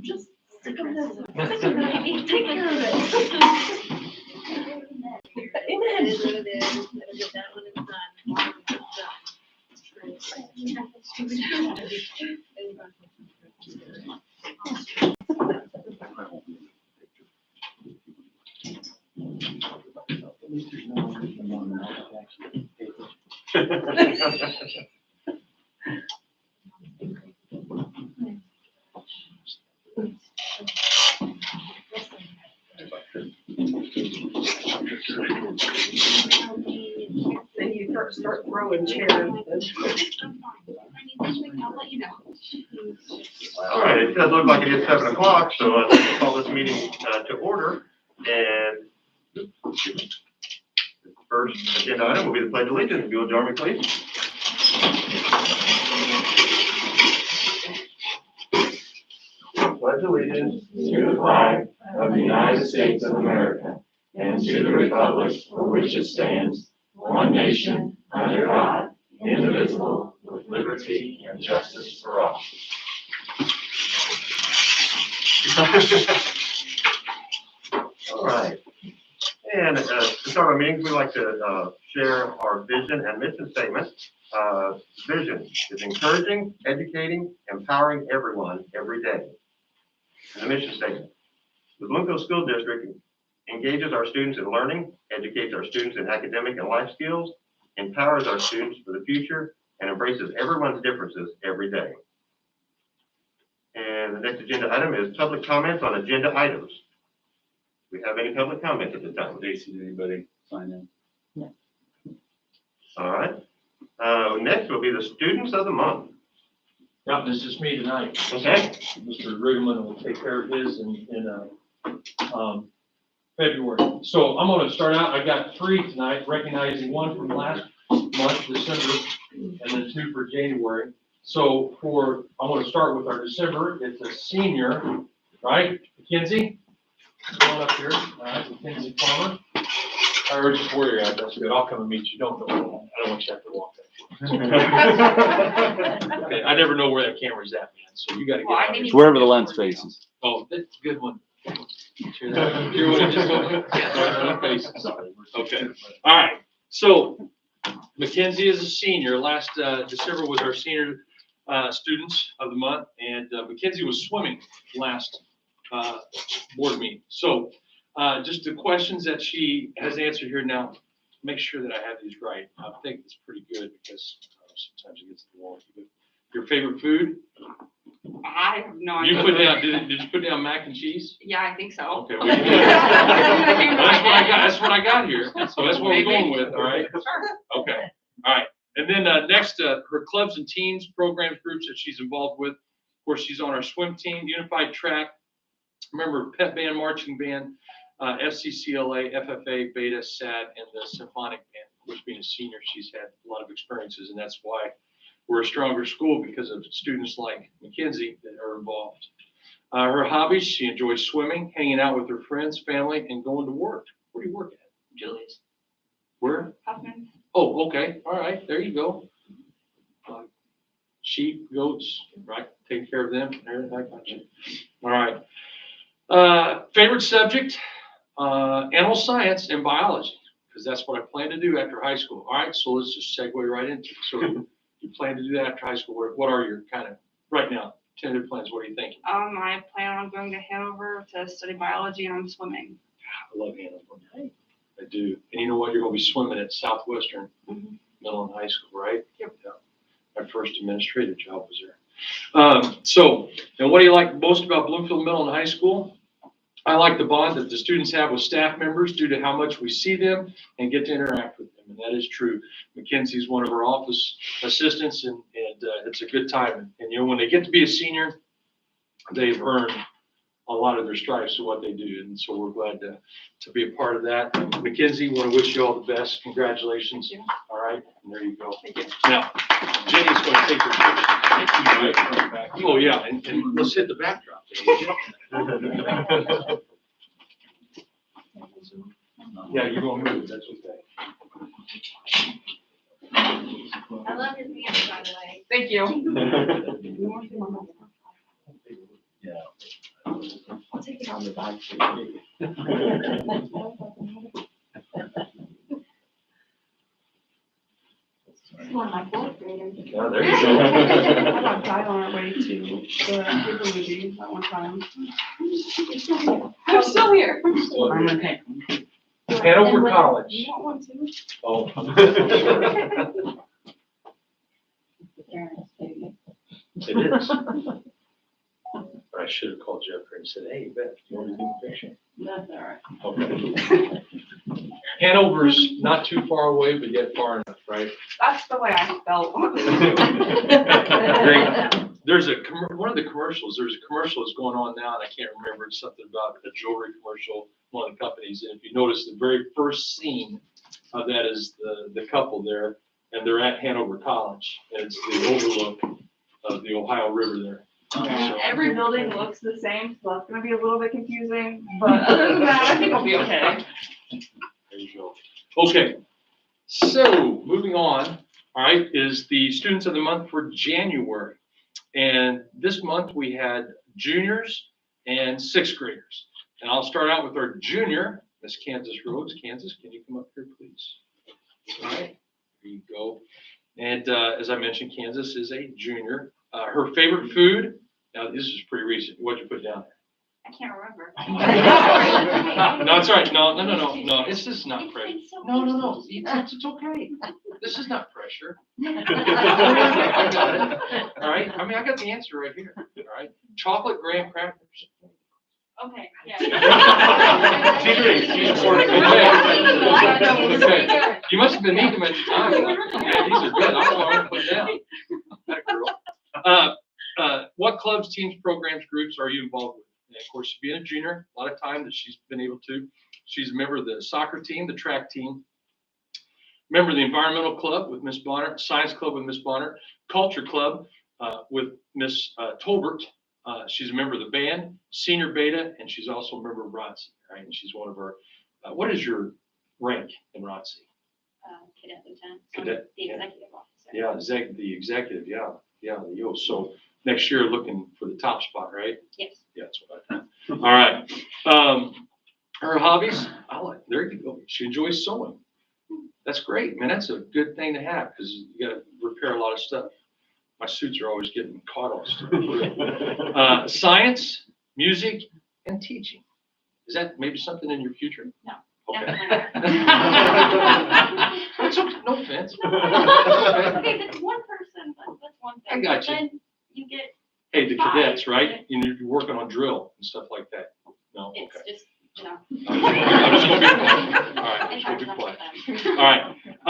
Just stick them this. Take care of it. Amen. That one is done. Then you start throwing chairs. I'll let you know. All right, it does look like it is 7 o'clock, so I'd like to call this meeting to order. And the first agenda item will be the Pledge of Allegiance. If you will join me, please. Pledge allegiance to the flag of the United States of America and to the republic for which it stands, one nation, under God, indivisible, with liberty and justice for all. All right. And to start our meetings, we'd like to share our vision and mission statement. Vision is encouraging, educating, empowering everyone every day. And the mission statement. The Bloomfield School District engages our students in learning, educates our students in academic and life skills, empowers our students for the future, and embraces everyone's differences every day. And the next agenda item is public comments on agenda items. Do we have any public comments at this time? Daisy, did anybody sign in? No. All right. Next will be the students of the month. Yeah, this is me tonight. Okay. Mr. Riggleman will take care of his in February. So I'm going to start out. I got 3 tonight, recognizing 1 from last month, December, and then 2 for January. So I'm going to start with our December. It's a senior, right? Mackenzie, come on up here. All right, Mackenzie Palmer. Or just where you're at. That's good. I'll come and meet you. Don't I don't want you to have to walk that. Okay, I never know where that camera's at, man. So you got to get out. It's wherever the lens faces. Oh, that's a good one. Hear that? Hear what I just told you? Yeah, faces. Sorry. Okay. All right. So Mackenzie is a senior. Last December was our senior students of the month, and Mackenzie was swimming last board meeting. So just the questions that she has answered here now. Make sure that I have these right. I think it's pretty good because sometimes it gets to the wall. Your favorite food? I have no You idea. put down, did you put down mac and cheese? Yeah, I think so. Okay. Well, that's what I got here. So that's what we're going with, all right? Sure. Okay, all right. And then next, her clubs and teams, programs, groups that she's involved with. Of course, she's on our swim team, unified track. Remember, pep band, marching band, FCCLA, FFA, Beta, SAD, and the symphonic band. Of course, being a senior, she's had a lot of experiences, and that's why we're a stronger school, because of students like Mackenzie that are involved. Her hobbies, she enjoys swimming, hanging out with her friends, family, and going to work. Where do you work at? Julie's. Where? Huffman. Oh, okay. All right. There you go. Sheep, goats, right? Taking care of them. There, I got you. All right. Favorite subject? Animal science and biology, because that's what I plan to do after high school. All right. So let's just segue right into it. So you plan to do that after high school? What are your kind of, right now, tentative plans? What are you thinking? I plan on going to Hanover to study biology, and I'm swimming. I love Hanover. I do. And you know what? You're going to be swimming at Southwestern Middle and High School, right? Yep. Yeah. My first administrative job was there. And what do you like most about Bloomfield Middle and High School? I like the bond that the students have with staff members due to how much we see them and get to interact with them. And that is true. Mackenzie's one of our office assistants, and it's a good time. And you know, when they get to be a senior, they've earned a lot of their stripes to what they do. And so we're glad to be a part of that. And Mackenzie, want to wish you all the best. Congratulations. Thank you. All right. And there you go. Thank you. Now, Jenny's going to take your picture. Oh, yeah. And let's hit the backdrop. Yeah, you're going to move. That's okay. I love his hands, by the way. Thank you. I'll take it on the back. One of my fourth graders. Oh, there you I go. got died on our way to the paper movie that one time. I'm still here. I'm okay. Hanover College. You don't want to? Oh. It is. I should have called Jeffrey and said, hey, Beth, you want to do the picture? That's all right. Okay. Hanover's not too far away, but yet far enough, right? That's the way I felt. Great. There's one of the commercials, there's a commercial that's going on now, and I can't remember, it's something about a jewelry commercial, one of the companies, and if you notice, the very first scene of that is the couple there, and they're at Hanover College, and it's the overlook of the Ohio River there. So- Every building looks the same, so that's gonna be a little bit confusing, but other than that, I think I'll be okay. There you go. Okay, so moving on, all right, is the Students of the Month for January. And this month we had juniors and sixth graders. And I'll start out with our junior, Miss Kansas Rhodes. Kansas, can you come up here, please? All right, there you go. And as I mentioned, Kansas is a junior. Her favorite food, now this is pretty recent. What'd you put down there? I can't remember. No, it's all right. No. This is not pressure. It's so No. cute. It's okay. This is not pressure. I got it. All right. I mean, I got the answer right here. All right. Chocolate graham crackers. Okay, She's yeah. ready. She's important. Okay. You must have been eating them at the time. Yeah, these are good. I'm going to put down. That girl. What clubs, teams, programs, groups are you involved with? And of course, being a junior, a lot of time that she's been able to. She's a member of the soccer team, the track team, member of the environmental club with Miss Bonner, science club with Miss Bonner, culture club with Miss Tolbert. She's a member of the band, senior beta, and she's also a member of ROTC. Right? And she's one of our. What is your rank in ROTC? Cadet lieutenant. Cadet, The yeah. executive officer. Yeah, the executive. Yeah, the O. So next year, looking for the top spot, right? Yes. Yeah, that's what I thought. All right. Her hobbies, there you go. She enjoys sewing. That's great, man. That's a good thing to have because you got to repair a lot of stuff. My suits are always getting caught on stuff. Science, music, and teaching. Is that maybe something in your future? No. Okay. Definitely That's okay. No offense. not. Okay, that's one person, that's one thing. I got you. Then you get, Hey, the cadets, right? You're working on drill and stuff like that. No, it's okay. just, you know. I'm just gonna be quiet. All right, I'm I just have gonna be quiet. enough of them. All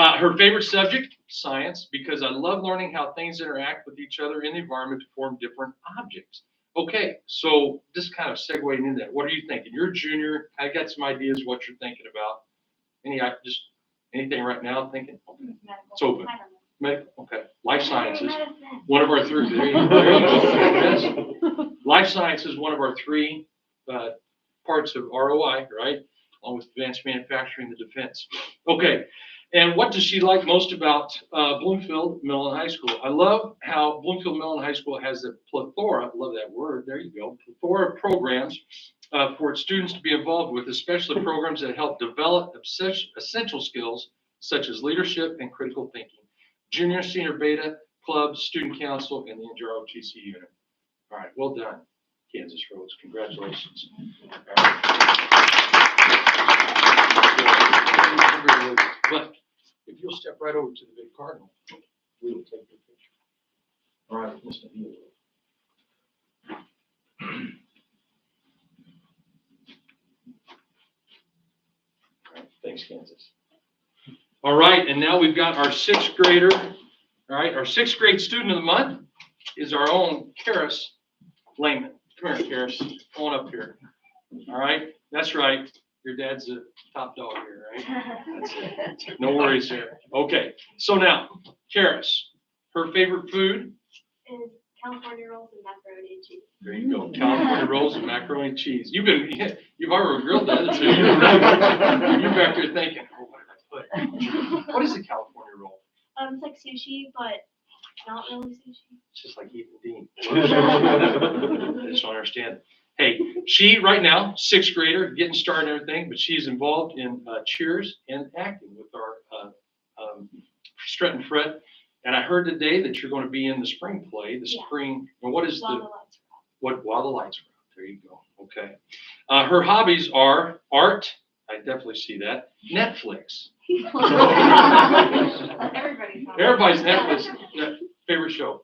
right. Her favorite subject, science, because I love learning how things interact with each other in the environment to form different objects. Okay, so this kind of segueing into that. What are you thinking? You're a junior. I got some ideas what you're thinking about. Anything right now thinking? It's open. I don't know. Okay. Life sciences. Medicine. One of our three. There you go. Yes. Life science is one of our three parts of ROI, right? Along with advanced manufacturing, the defense. Okay. And what does she like most about Bloomfield Middle and High School? I love how Bloomfield Middle and High School has a plethora, I love that word, there you go, plethora of programs for its students to be involved with, especially programs that help develop essential skills such as leadership and critical thinking. Junior, senior beta, clubs, student council, and the NJROTC unit. All right, well done, Kansas Rhodes. Congratulations. All right. But if you'll step right over to the big cardinal, we will take your picture. All right, Mr. Neal. All right, thanks, Kansas. All right, and now we've got our sixth grader. All right, our sixth grade student of the month is our own Karis Lehman. Come here, Karis. Come on up here. All right, that's right. Your dad's a top dog here, right? That's it. No worries there. Okay, so now, Karis, her favorite food? Is California rolls and macaroni and cheese. There you go. California rolls and macaroni and cheese. You've already grilled that, so you're back there thinking, oh, what did I put? What is a California roll? It's like sushi, but not really sushi. It's just like eating Dean. I just don't understand. Hey, she right now, 6th grader, getting started and everything, but she's involved in cheers and acting with our Stret and Fret. And I heard today that you're going to be in the spring play, the spring, and what is While the, the lights are out. while the lights are out. There you go. Okay. Her hobbies are art. I definitely see that. Netflix. Everybody's Netflix favorite show.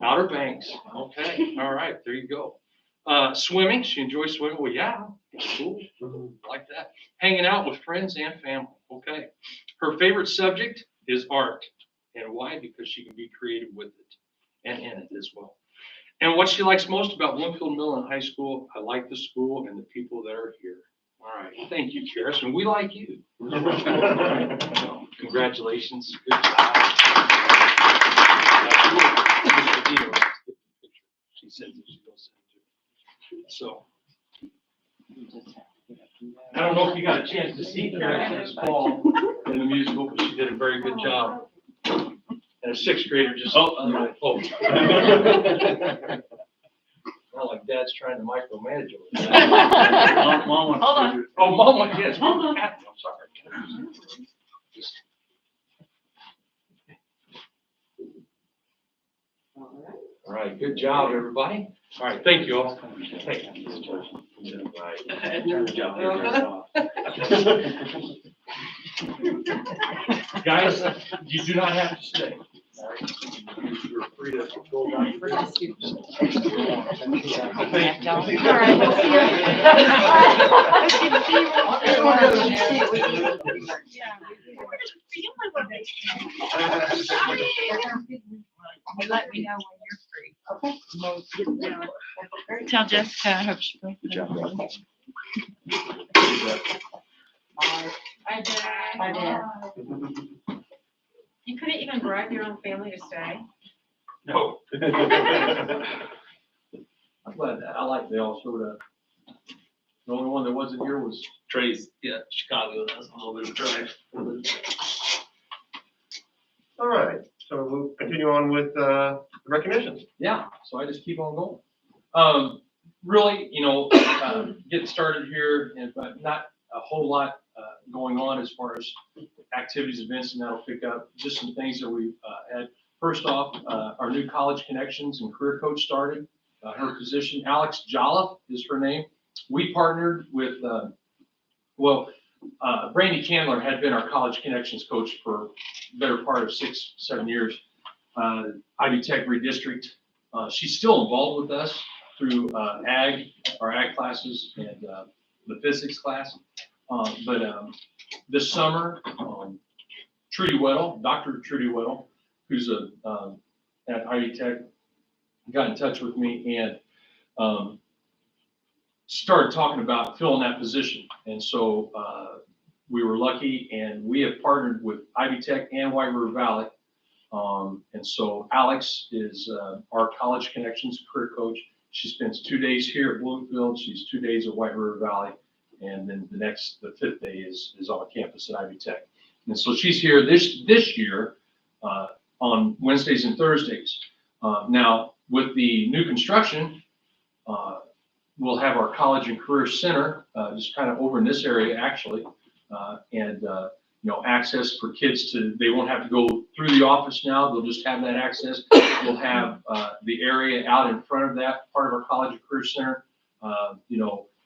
Outer Banks. Okay. All right. There you go. Swimming. She enjoys swimming. Well, yeah. Cool. Like that. Hanging out with friends and family. Okay. Her favorite subject is art. And why? Because she can be creative with it and in it as well. And what she likes most about Bloomfield Middle and High School, I like the school and the people that are here. All right. Thank you, Karis. And we like you. So, congratulations. Good job. She said that she will send it to me. So, I don't know if you got a chance to see Karis this fall in the musical, but she did a very good job. And a 6th grader just. Not like Dad's trying to micromanage over there. Mom wants to do it. Oh, Mom, yes. I'm sorry. All right, good job, everybody. All right, thank you all. Hey. Good job. Guys, you do not have to stay. All right. You're free to go down. Thank Let me know when you're free. Tell Jessica I hope she feels Good job, better. I did. You couldn't even bribe your own family to stay? No. I'm glad that. I like they all showed up. The only one that wasn't here was Trey's, Chicago, that's a little bit of a drive. All right, so we'll continue on with the recognitions. Yeah, so I just keep on going. Really, getting started here, but not a whole lot going on as far as activities, events, and that'll pick up. Just some things that we've had. First off, our new College Connections and Career Coach started. Her position, Alex Jolliffe is her name. We partnered with, Brandy Candler had been our College Connections coach for the better part of 6-7 years. Ivy Tech Redistrict. She's still involved with us through our ag classes and the physics class. But this summer, Trudy Weddle, Dr. Trudy Weddle, who's at Ivy Tech, got in touch with me and started talking about filling that position. And so we were lucky, and we have partnered with Ivy Tech and White River Valley. And so Alex is our College Connections career coach. She spends 2 days here at Bloomfield. She's 2 days at White River Valley. And then the 5th day is on campus at Ivy Tech. And so she's here this year on Wednesdays and Thursdays. Now, with the new construction, we'll have our College and Career Center just kind of over in this area, actually. And access for kids they won't have to go through the office now. They'll just have that access. We'll have the area out in front of that part of our College and Career Center.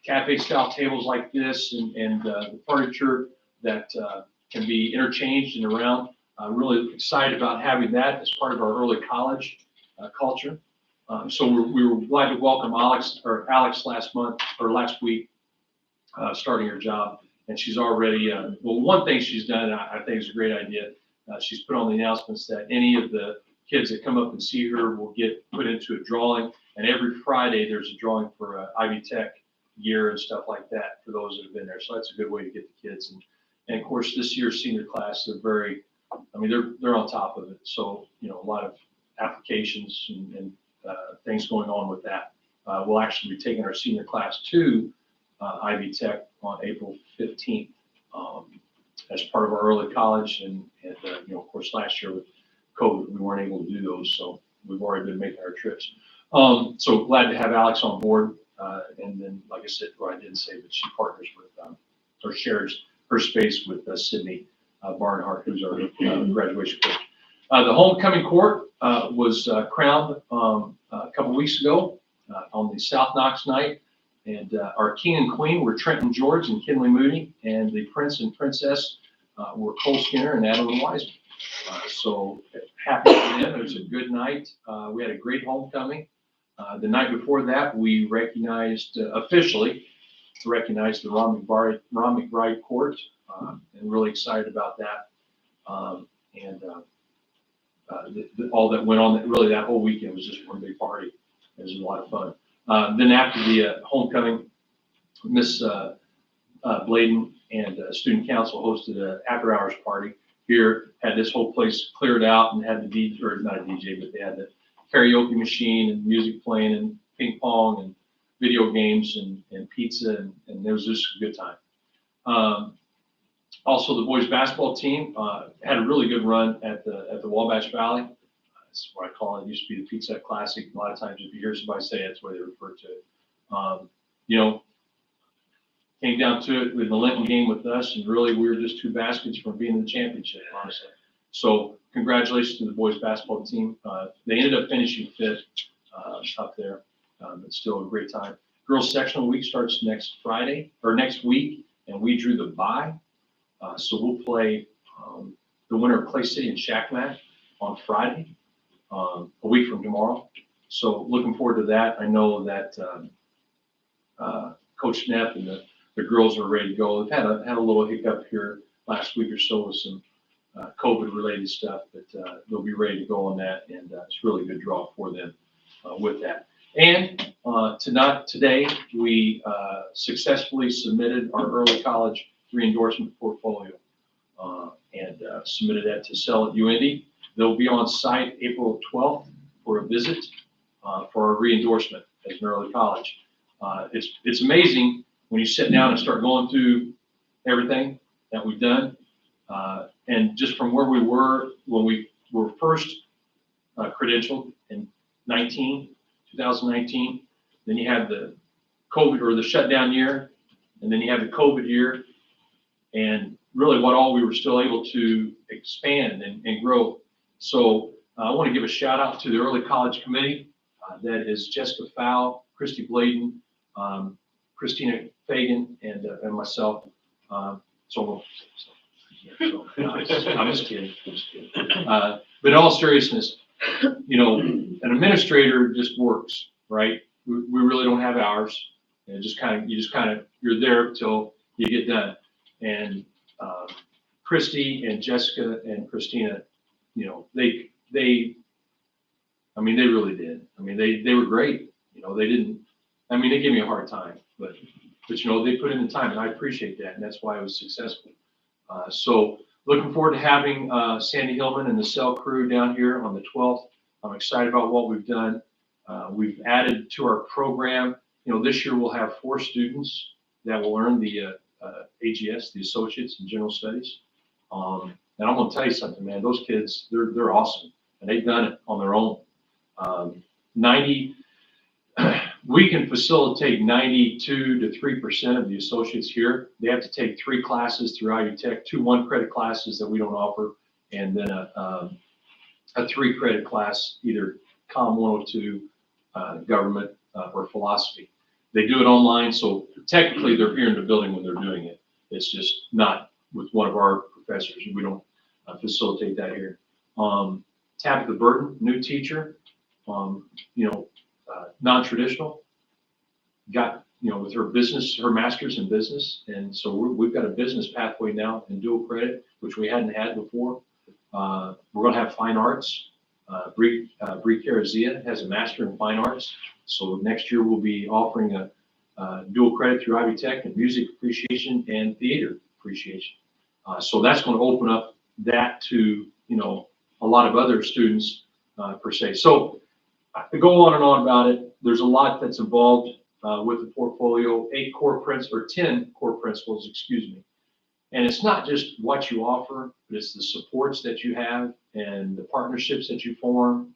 Cafe style tables like this and the furniture that can be interchanged and around. Really excited about having that as part of our early college culture. So we were glad to welcome Alex last week, starting her job. And she's already, one thing she's done, I think is a great idea. She's put on the announcements that any of the kids that come up and see her will get put into a drawing. And every Friday, there's a drawing for Ivy Tech gear and stuff like that for those that have been there. So that's a good way to get the kids. And of course, this year's senior class, they're on top of it. So, a lot of applications and things going on with that. We'll actually be taking our senior class to Ivy Tech on April 15th. as part of our early college and of course, last year with COVID, we weren't able to do those, so we've already been making our trips. So glad to have Alex on board. And then, like I said, I didn't say that she partners with, or shares her space with Sydney Barnhart, who's our graduation coach. The homecoming court was crowned a couple weeks ago on the South Knox night. And our king and queen were Trenton George and Kinley Mooney, and the prince and princess were Cole Skinner and Adeline Wiseman. So happy for them. It was a good night. We had a great homecoming. The night before that, we officially recognized the Ron McBride Court, and really excited about that. All that went on, really that whole weekend was just one big party. It was a lot of fun. Then after the homecoming, Miss Bladen and student council hosted an after-hours party here, had this whole place cleared out and had the DJ, or not a DJ, but they had the karaoke machine and music playing and ping pong and video games and pizza, and it was just a good time. Also, the boys basketball team had a really good run at the Wabash Valley. That's what I call it. It used to be the Pizza Classic. A lot of times if you hear somebody say it, that's the way they refer to it. Came down to it with the Linton game with us, and really we were just 2 baskets from being in the championship, honestly. So congratulations to the boys basketball team. They ended up finishing 5th up there. It's still a great time. Girls sectional week starts next week, and we drew the bye. So we'll play the winner of Clay City and Shackman on Friday, a week from tomorrow. So looking forward to that. I know that Coach Neff and the girls are ready to go. They've had a little hiccup here last week or so with some COVID-related stuff, but they'll be ready to go on that, and it's really a good draw for them with that. And today, we successfully submitted our early college re-endorsement portfolio and submitted that to sell at UIndy. They'll be on site April 12th for a visit for our re-endorsement as an early college. It's amazing when you sit down and start going through everything that we've done. And just from where we were when we were first credentialed in 2019, then you had the COVID or the shutdown year, and then you had the COVID year, and really what all we were still able to expand and grow. So I want to give a shout out to the early college committee. That is Jessica Fowl, Christy Bladen, Christina Fagan, and myself. I'm just kidding. But in all seriousness, an administrator just works, right? We really don't have hours. And you're there till you get done. And Christy and Jessica and Christina, they really did. They were great. They gave me a hard time, but they put in the time, and I appreciate that, and that's why I was successful. So looking forward to having Sandy Hillman and the cell crew down here on the 12th. I'm excited about what we've done. We've added to our program. This year we'll have 4 students that will earn the AGS, the Associates in General Studies. And I'm going to tell you something, man. Those kids, they're awesome, and they've done it on their own. We can facilitate 92 to 3% of the associates here. They have to take 3 classes through IU Tech, 2 1-credit classes that we don't offer, and then a 3-credit class, either COM 102, government, or philosophy. They do it online, so technically they're here in the building when they're doing it. It's just not with one of our professors. We don't facilitate that here. Tabitha Burton, new teacher, non-traditional, got, with her business, her master's in business. And so we've got a business pathway now in dual credit, which we hadn't had before. We're going to have fine arts. Brie Carazia has a master in fine arts. So next year we'll be offering a dual credit through Ivy Tech in music appreciation and theater appreciation. So that's going to open up that to, a lot of other students per se. So I could go on and on about it. There's a lot that's involved with the portfolio, 10 core principles, And it's not just what you offer, but it's the supports that you have and the partnerships that you form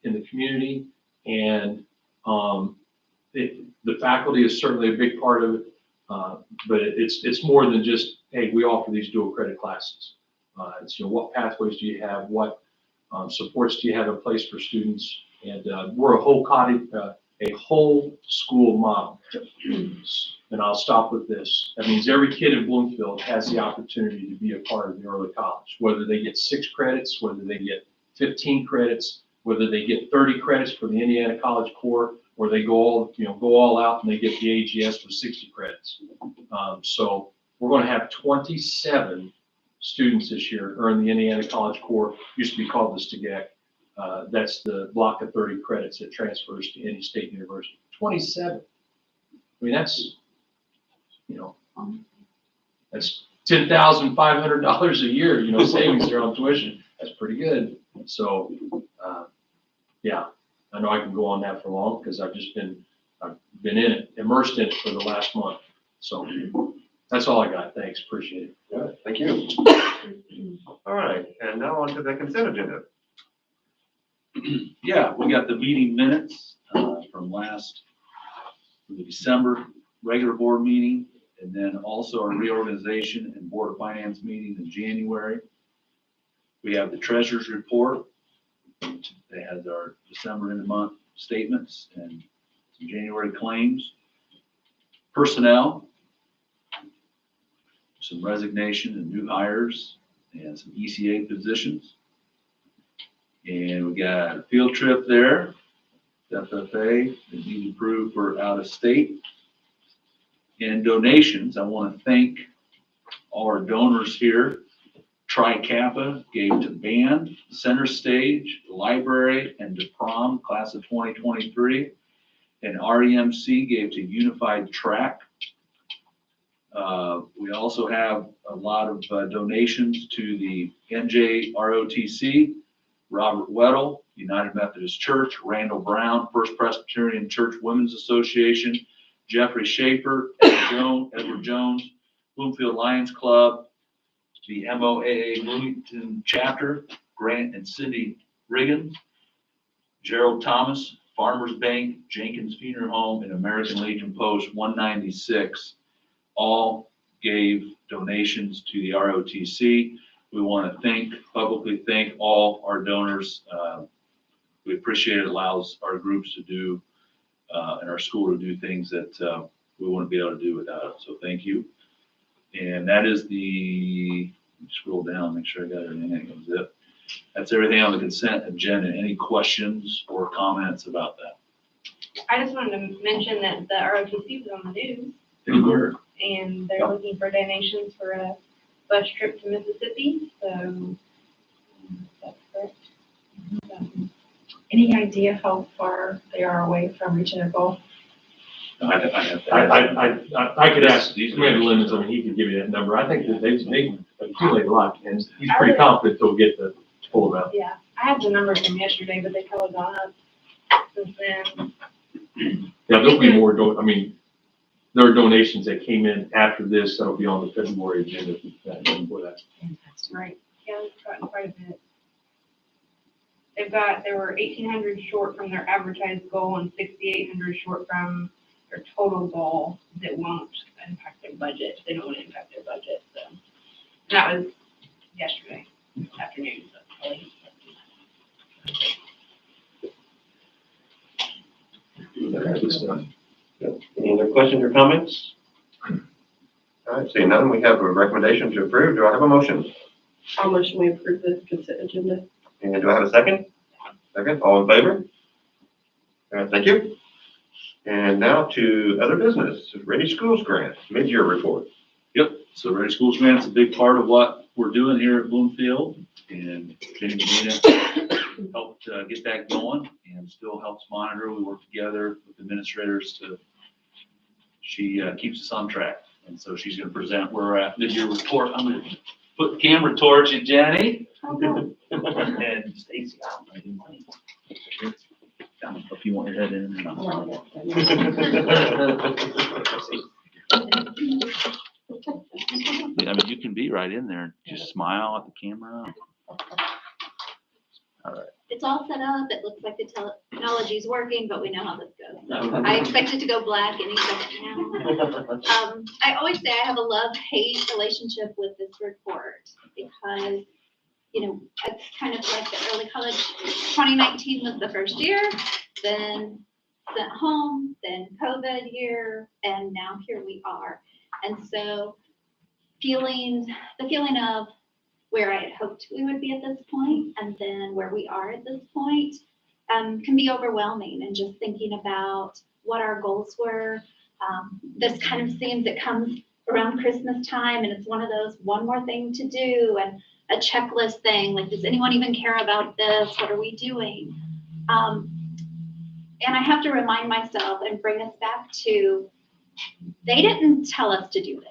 in the community. And the faculty is certainly a big part of it, but it's more than just, hey, we offer these dual credit classes. It's, what pathways do you have? What supports do you have in place for students? And we're a whole school model. And I'll stop with this. That means every kid in Bloomfield has the opportunity to be a part of the early college, whether they get 6 credits, whether they get 15 credits, whether they get 30 credits for the Indiana College Core, or they go all out and they get the AGS with 60 credits. So we're going to have 27 students this year earn the Indiana College Core. Used to be called the STGAC. That's the block of 30 credits that transfers to any state university. 27. I mean, that's, that's $10,500 a year, savings there on tuition. That's pretty good. So, yeah, I know I can go on that for long because I've been in it, immersed in it for the last month. So that's all I got. Thanks. Appreciate it. Good, thank you. All right, and now on to the consent agenda. Yeah, we got the meeting minutes from the December regular board meeting, and then also our reorganization and board of finance meeting in January. We have the treasurer's report. They had our December end of month statements and some January claims. Personnel, some resignation and new hires, and some ECA positions. And we got a field trip there, FFA, that needs approved for out of state. And donations, I want to thank all our donors here. Tri Kappa gave to band, center stage, library, and to prom, class of 2023. And REMC gave to Unified Track. We also have a lot of donations to the NJROTC, Robert Weddle, United Methodist Church, Randall Brown, First Presbyterian Church Women's Association, Jeffrey Schaefer, Edward Jones, Bloomfield Lions Club, the MOAA Bloomington Chapter, Grant and Cindy Riggins, Gerald Thomas, Farmers Bank, Jenkins Funeral Home, and American Legion Post 196 all gave donations to the ROTC. We want to publicly thank all our donors. We appreciate it. Allows our groups to do and our school to do things that we wouldn't be able to do without it. So thank you. And that is scroll down, make sure I got everything. That's everything on the consent agenda. Any questions or comments about that? I just wanted to mention that the ROTC was on the news, They were. and they're looking for donations for a bus trip to Mississippi, so that's correct. Any idea how far they are away from reaching a goal? I could ask Commander Lemons, he could give you that number. I think that they accumulate a lot, and he's pretty confident they'll get the full amount. Yeah, I had the numbers from yesterday, but they probably gone up since then. Yeah, there'll be more, there are donations that came in after this that'll be on the February agenda for that. Right. Yeah, they've gotten quite a bit. They were 1,800 short from their advertised goal and 6,800 short from their total goal that won't impact their budget. They don't want to impact their budget, so. And that was yesterday afternoon, so probably. Any other questions or comments? All right, seeing none, we have a recommendation to approve. Do I have a motion? I'll motion we approve the consent agenda. And do I have a second? Second, all in favor? All right, thank you. And now to other business, Ready Schools Grant, mid-year report. Yep, so Ready Schools Grant's a big part of what we're doing here at Bloomfield, and Jenny Medina helped get that going and still helps monitor. We work together with administrators she keeps us on track. And so she's gonna present where we're at mid-year report. I'm gonna put the camera towards you, Jenny. And Stacy, if you want your head in. right in there. Just smile at the camera. All right. It's all set up. It looks like the technology's working, but we know how this goes. So I expect it to go black any second now. I always say I have a love-hate relationship with this report because, it's kind of like the early college. 2019 was the first year, then sent home, then COVID year, and now here we are. And so the feeling of where I had hoped we would be at this point, and then where we are at this point, can be overwhelming. And just thinking about what our goals were. This kind of seems it comes around Christmas time, and it's one of those one more thing to do and a checklist thing. Like, does anyone even care about this? What are we doing? And I have to remind myself and bring us back to, they didn't tell us to do this.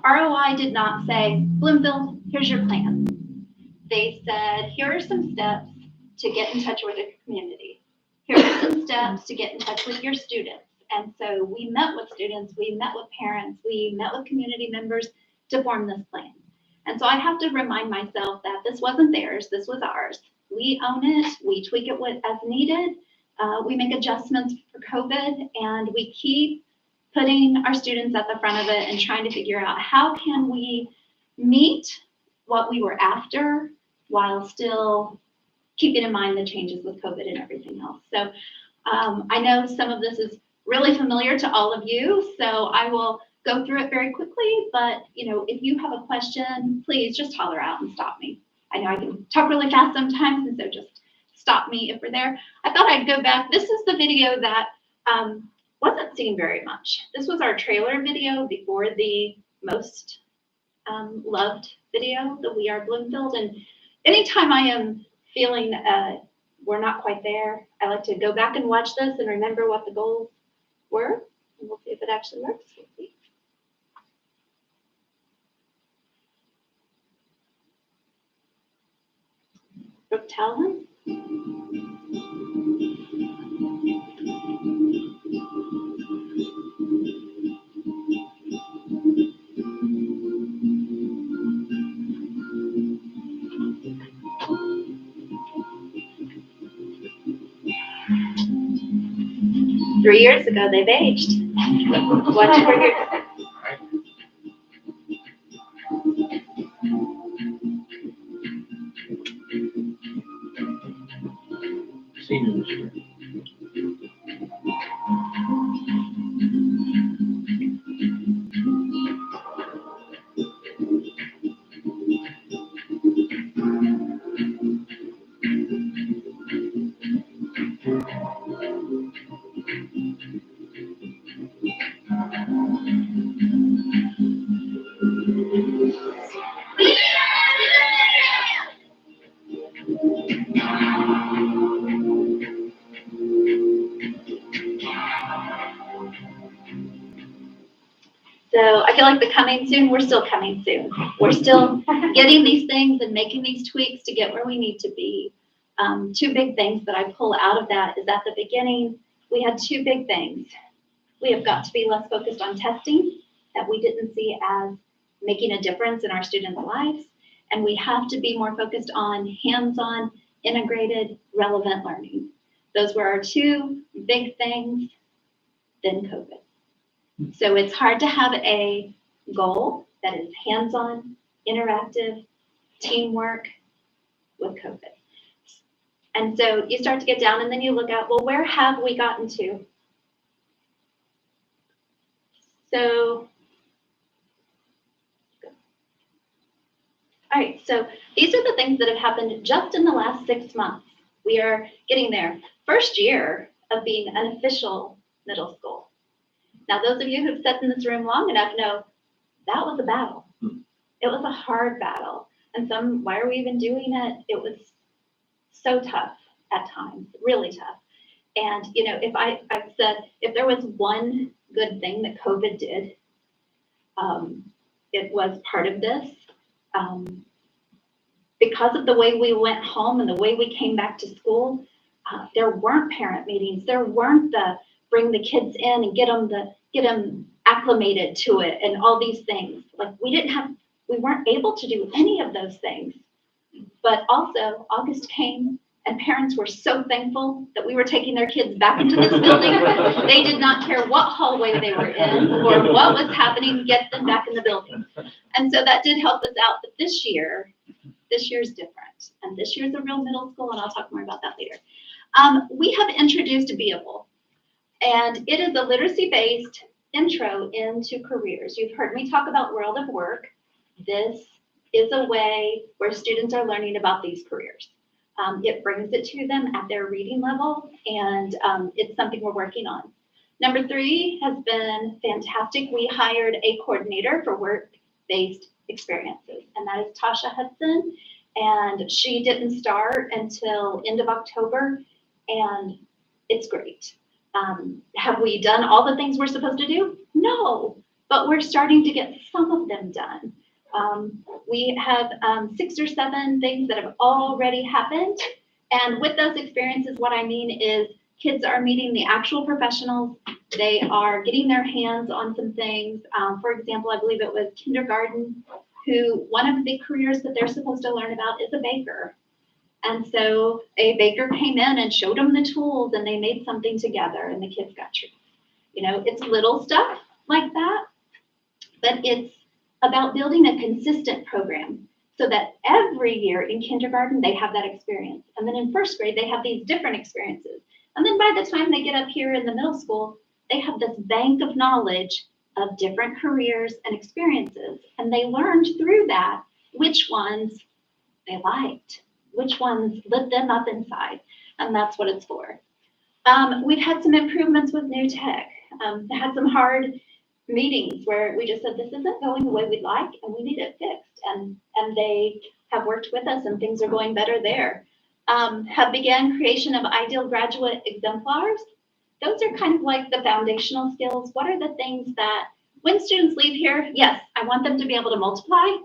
ROI did not say, Bloomfield, here's your plan. They said, here are some steps to get in touch with the community. Here are some steps to get in touch with your students. And so we met with students, we met with parents, we met with community members to form this plan. And so I have to remind myself that this wasn't theirs, this was ours. We own it, we tweak it as needed, we make adjustments for COVID, and we keep putting our students at the front of it and trying to figure out how can we meet what we were after while still keeping in mind the changes with COVID and everything else. So I know some of this is really familiar to all of you, so I will go through it very quickly, but if you have a question, please just holler out and stop me. I know I can talk really fast sometimes, and so just stop me if we're there. I thought I'd go back. This is the video that wasn't seen very much. This was our trailer video before the most loved video, the We Are Bloomfield. And anytime I am feeling we're not quite there, I like to go back and watch this and remember what the goals were. And we'll see if it actually works. We'll see. Brooke Talham. 3 years ago, they've aged. Watch over here. Senior this year. So I feel like the coming soon, we're still coming soon. We're still getting these things and making these tweaks to get where we need to be. Two big things that I pull out of that is at the beginning, we had two big things. We have got to be less focused on testing that we didn't see as making a difference in our students' lives. And we have to be more focused on hands-on, integrated, relevant learning. Those were our two big things, then COVID. So it's hard to have a goal that is hands-on, interactive, teamwork with COVID. And so you start to get down and then you look at, well, where have we gotten to? So, all right, so these are the things that have happened just in the last 6 months. We are getting there. First year of being an official middle school. Now, those of you who've sat in this room long enough know that was a battle. It was a hard battle. And why are we even doing it? It was so tough at times, really tough. And, if I've said, if there was one good thing that COVID did, it was part of this. Because of the way we went home and the way we came back to school, there weren't parent meetings. There weren't the bring the kids in and get them acclimated to it and all these things. Like we didn't have we weren't able to do any of those things. But also, August came and parents were so thankful that we were taking their kids back into this building. They did not care what hallway they were in or what was happening, get them back in the building. And so that did help us out. But this year's different. And this year's a real middle school, and I'll talk more about that later. We have introduced Beable, and it is a literacy-based intro into careers. You've heard me talk about World of Work. This is a way where students are learning about these careers. It brings it to them at their reading level, and it's something we're working on. Number 3 has been fantastic. We hired a coordinator for work-based experiences, and that is Tasha Hudson, and she didn't start until end of October, and it's great. Have we done all the things we're supposed to do? No, but we're starting to get some of them done. We have 6 or 7 things that have already happened. And with those experiences, what I mean is kids are meeting the actual professionals. They are getting their hands on some things. For example, I believe it was kindergarten, who one of the careers that they're supposed to learn about is a baker. And so a baker came in and showed them the tools, and they made something together, and the kids got treats. You know, it's little stuff like that, but it's about building a consistent program so that every year in kindergarten, they have that experience. And then in first grade, they have these different experiences. And then by the time they get up here in the middle school, they have this bank of knowledge of different careers and experiences. And they learned through that which ones they liked, which ones lit them up inside. And that's what it's for. We've had some improvements with new tech. Had some hard meetings where we just said, this isn't going the way we'd like, and we need it fixed. And they have worked with us, and things are going better there. Have began creation of ideal graduate exemplars. Those are kind of like the foundational skills. What are the things that when students leave here, yes, I want them to be able to multiply,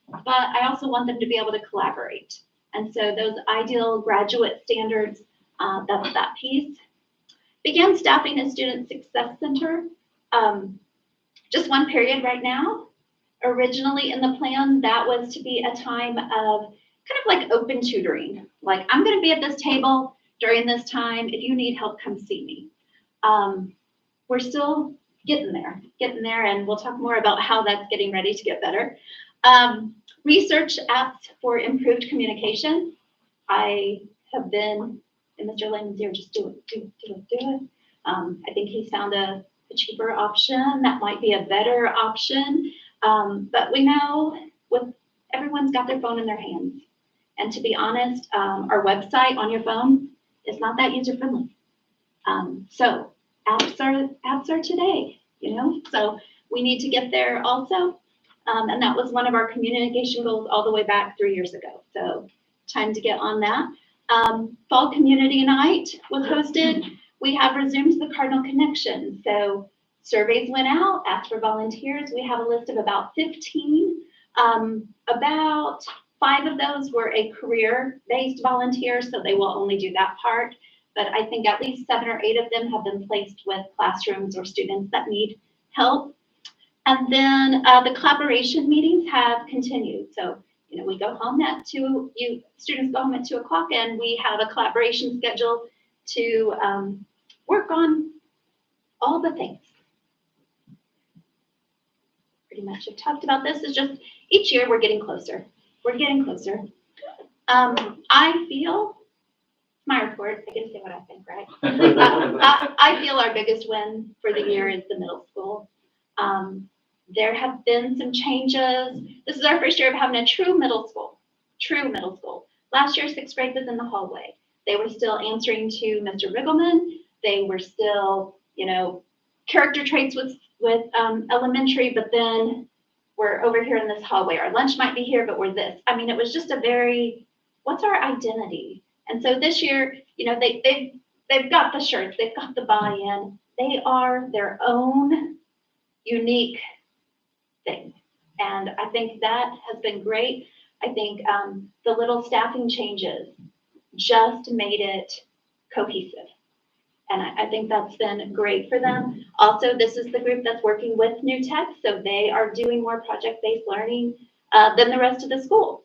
but I also want them to be able to collaborate. And so those ideal graduate standards, that's that piece. Began staffing a student success center. Just one period right now. Originally in the plan, that was to be a time of kind of like open tutoring. Like, I'm going to be at this table during this time. If you need help, come see me. We're still getting there, and we'll talk more about how that's getting ready to get better. Research apps for improved communication. I have been in Mr. Lehman's ear, just do it. I think he's found a cheaper option that might be a better option, but we know everyone's got their phone in their hands, and to be honest, our website on your phone is not that user friendly. So apps are today, you know, so we need to get there also, and that was one of our communication goals all the way back 3 years ago, so time to get on that. Fall Community Night was hosted. We have resumed the Cardinal Connection. So surveys went out, asked for volunteers. We have a list of about 15. About 5 of those were a career-based volunteer, so they will only do that part. But I think at least 7 or 8 of them have been placed with classrooms or students that need help. And then the collaboration meetings have continued. So, you know, we go home at 2, students go home at 2 o'clock, and we have a collaboration schedule to work on all the things. Pretty much have talked about this. It's just each year we're getting closer. We're getting closer. I feel, my report, I get to say what I think, right? I feel our biggest win for the year is the middle school. There have been some changes. This is our first year of having a true middle school. Last year, 6th grade was in the hallway. They were still answering to Mr. Riggleman. They were still, you know, character traits with elementary, but then we're over here in this hallway. Our lunch might be here, but we're this. I mean, it was just a very, what's our identity? And so this year, you know, they've got the shirts, they've got the buy-in. They are their own unique thing. And I think that has been great. I think the little staffing changes just made it cohesive. And I think that's been great for them. Also, this is the group that's working with new tech, so they are doing more project-based learning. than the rest of the school.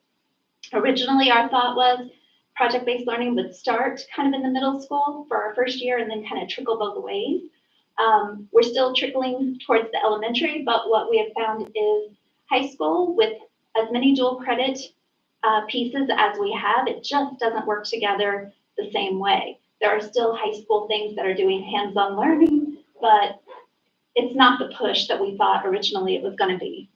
Originally, our thought was project-based learning would start kind of in the middle school for our first year and then kind of trickle both ways. We're still trickling towards the elementary, but what we have found is high school, with as many dual credit pieces as we have, it just doesn't work together the same way. There are still high school things that are doing hands-on learning, but it's not the push that we thought originally it was going to be.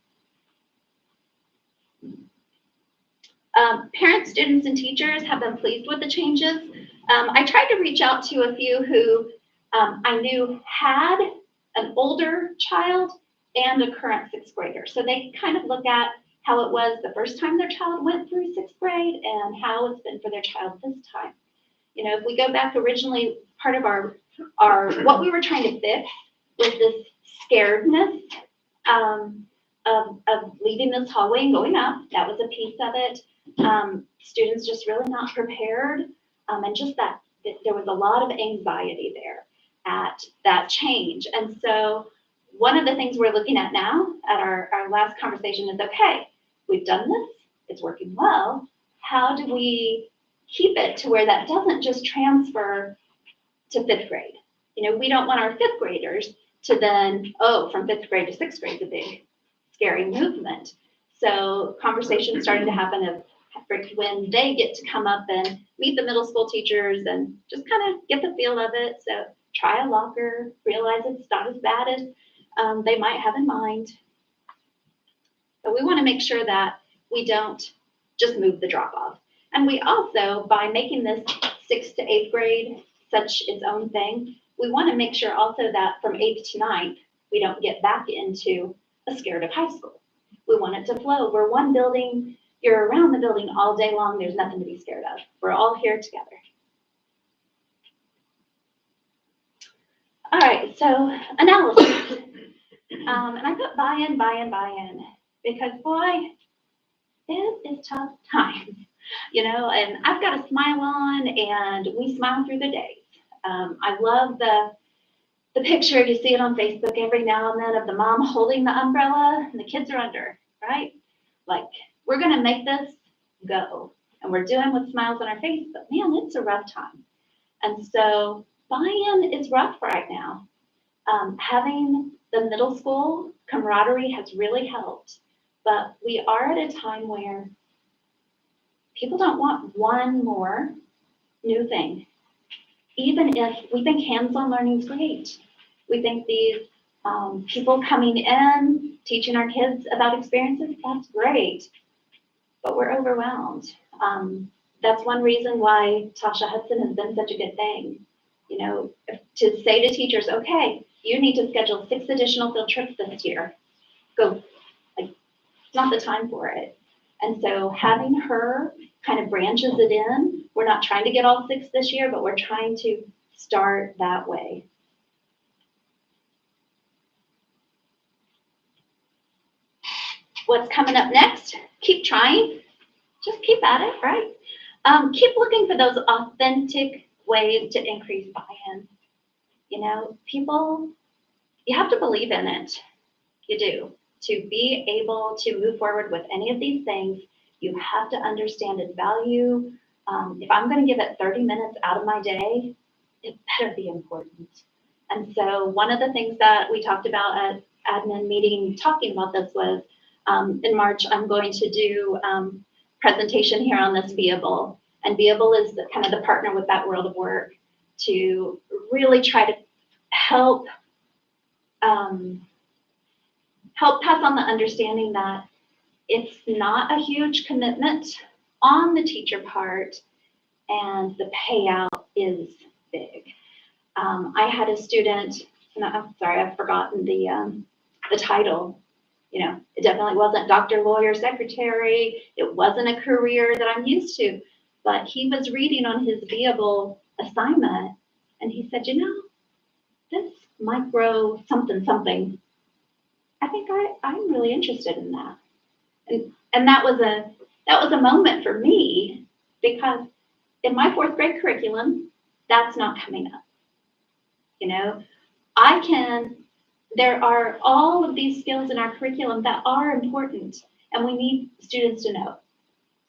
Parents, students, and teachers have been pleased with the changes. I tried to reach out to a few who I knew had an older child and a current sixth grader. So they kind of look at how it was the first time their child went through sixth grade and how it's been for their child this time. You know, if we go back originally, part of our what we were trying to fix was this scaredness of leaving this hallway and going up. That was a piece of it. Students just really not prepared, and just that there was a lot of anxiety there at that change. And so one of the things we're looking at now at our last conversation is, okay, we've done this, it's working well. How do we keep it to where that doesn't just transfer to fifth grade? You know, we don't want our fifth graders to then, from fifth grade to sixth grade, the big scary movement. So conversations starting to happen of when they get to come up and meet the middle school teachers and just kind of get the feel of it. So try a locker, realize it's not as bad as they might have in mind. But we want to make sure that we don't just move the drop off. And we also, by making this 6th to 8th grade such its own thing, we want to make sure also that from 8th to 9th, we don't get back into a scared of high school. We want it to flow. We're one building. You're around the building all day long. There's nothing to be scared of. We're all here together. All right, so analysis. And I put buy-in, because boy, it is tough times, you know, and I've got a smile on and we smile through the days. I love the picture, you see it on Facebook every now and then, of the mom holding the umbrella and the kids are under, right? Like, we're gonna make this go. And we're doing with smiles on our face, but man, it's a rough time. And so buy-in is rough right now. Having the middle school camaraderie has really helped, but we are at a time where people don't want one more new thing. Even if we think hands-on learning is great, we think these people coming in, teaching our kids about experiences, that's great, but we're overwhelmed. That's one reason why Tasha Hudson has been such a good thing. You know, to say to teachers, okay, you need to schedule 6 additional field trips this year. Go, like, it's not the time for it. And so having her kind of branches it in. We're not trying to get all 6 this year, but we're trying to start that way. What's coming up next? Keep trying. Just keep at it, right? Keep looking for those authentic ways to increase buy-in. You know, people, you have to believe in it. You do. To be able to move forward with any of these things, you have to understand its value. If I'm going to give it 30 minutes out of my day, it better be important. And so one of the things that we talked about at admin meeting talking about this was in March, I'm going to do presentation here on this Viable. And Viable is kind of the partner with that World of Work to really try to help pass on the understanding that it's not a huge commitment on the teacher part, and the payout is big. I had a student, and I'm sorry, I've forgotten the title. You know, it definitely wasn't doctor, lawyer, secretary. It wasn't a career that I'm used to, but he was reading on his Viable assignment, and he said, you know, this micro something, I think I'm really interested in that. And that was a moment for me, because in my 4th grade curriculum, that's not coming up. You know, there are all of these skills in our curriculum that are important, And we need students to know,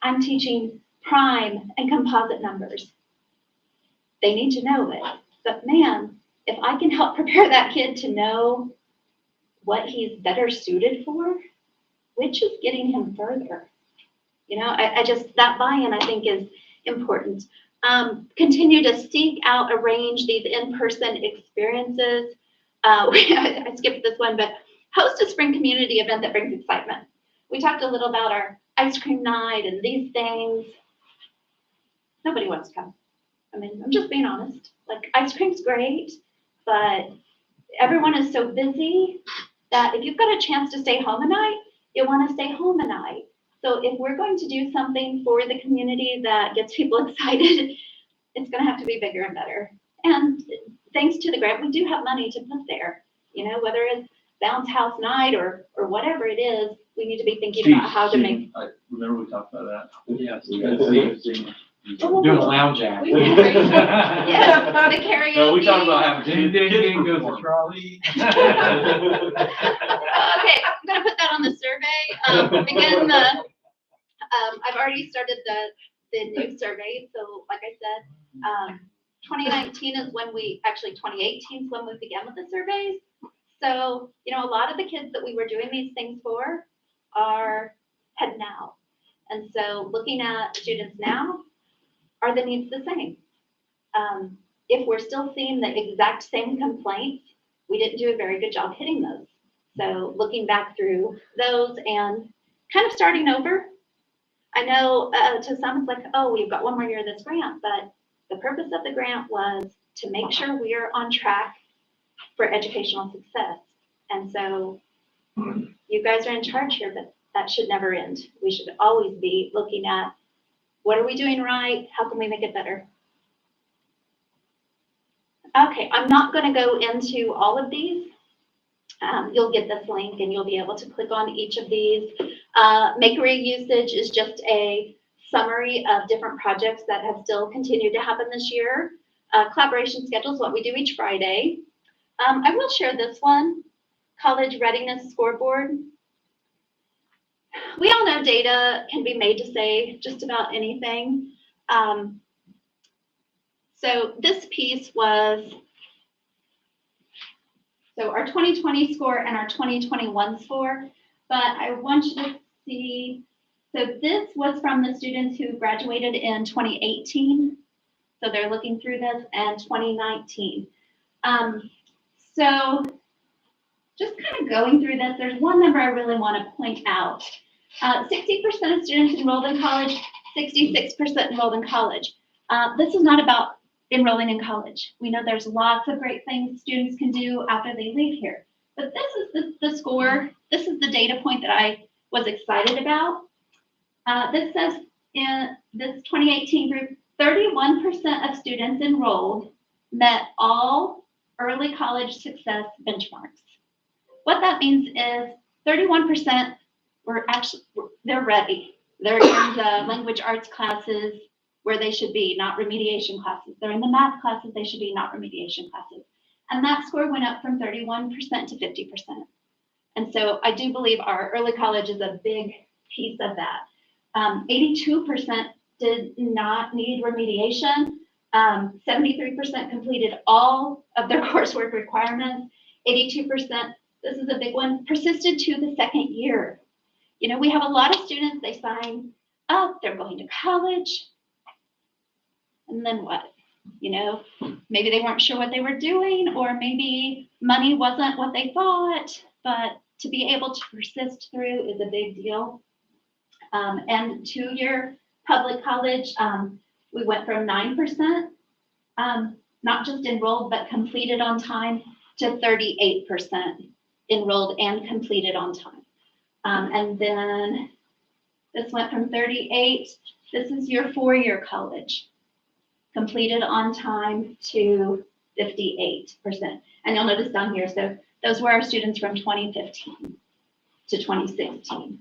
I'm teaching prime and composite numbers. They need to know it. But man, if I can help prepare that kid to know what he's better suited for, which is getting him further. You know, I just, that buy-in I think is important. Continue to seek out, arrange these in-person experiences. I skipped this one, but host a spring community event that brings excitement. We talked a little about our ice cream night and these things. Nobody wants to come. I mean, I'm just being honest. Like, ice cream's great, but everyone is so busy that if you've got a chance to stay home a night, you want to stay home a night. So if we're going to do something for the community that gets people excited, it's going to have to be bigger and better. And thanks to the grant, we do have money to put there. You know, whether it's bounce house night or whatever it is, we need to be thinking about how to make. I remember we talked about Yes. that. Doing a lounge act. We can bring- Yeah, the karaoke. No, we talked about having Ding, ding, kids ding goes the perform. trolley. Okay, I'm gonna put that on the survey. Again, I've already started the new survey, so like I said, 2019 is when 2018 is when we began with the surveys. So, you know, a lot of the kids that we were doing these things for are heading out. And so looking at students now, are the needs the same? If we're still seeing the exact same complaints, we didn't do a very good job hitting those. So looking back through those and kind of starting over. I know to some it's like, oh, we've got one more year of this grant, but the purpose of the grant was to make sure we are on track for educational success. And so you guys are in charge here, but that should never end. We should always be looking at what are we doing right? How can we make it better? Okay, I'm not going to go into all of these. You'll get this link and you'll be able to click on each of these. Makery usage is just a summary of different projects that have still continued to happen this year. Collaboration schedule is what we do each Friday. I will share this one, College Readiness Scoreboard. We all know data can be made to say just about anything. So this piece was, so our 2020 score and our 2021 score, but I want you to see, so this was from the students who graduated in 2018. So they're looking through this, and 2019. So just kind of going through this, there's one number I really want to point out. 60% of students enrolled in college, 66% enrolled in college. This is not about enrolling in college. We know there's lots of great things students can do after they leave here. But this is the score. This is the data point that I was excited about. This says in this 2018 group, 31% of students enrolled met all early college success benchmarks. What that means is 31% were actually, they're ready. They're in the language arts classes where they should be, not remediation classes. They're in the math classes they should be, not remediation classes. And that score went up from 31% to 50%. And so I do believe our early college is a big piece of that. 82% did not need remediation. 73% completed all of their coursework requirements. 82%, this is a big one, persisted to the second year. You know, we have a lot of students, they sign up, they're going to college, and then what? You know, maybe they weren't sure what they were doing, or maybe money wasn't what they thought, but to be able to persist through is a big deal. And 2-year public college, we went from 9%, not just enrolled, but completed on time, to 38% enrolled and completed on time. And then this went from 38, this is your 4-year college, completed on time, to 58%. And you'll notice down here, so those were our students from 2015 to 2016.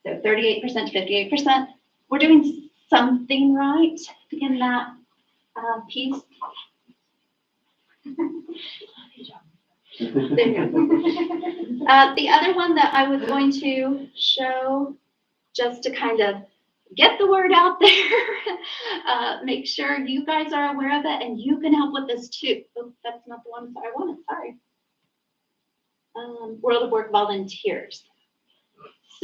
So 38% to 58%. We're doing something right in that piece. There you go. The other one that I was going to show just to kind of get the word out there, make sure you guys are aware of it and you can help with this too. Oh, that's not the one I wanted, sorry. World of Work volunteers.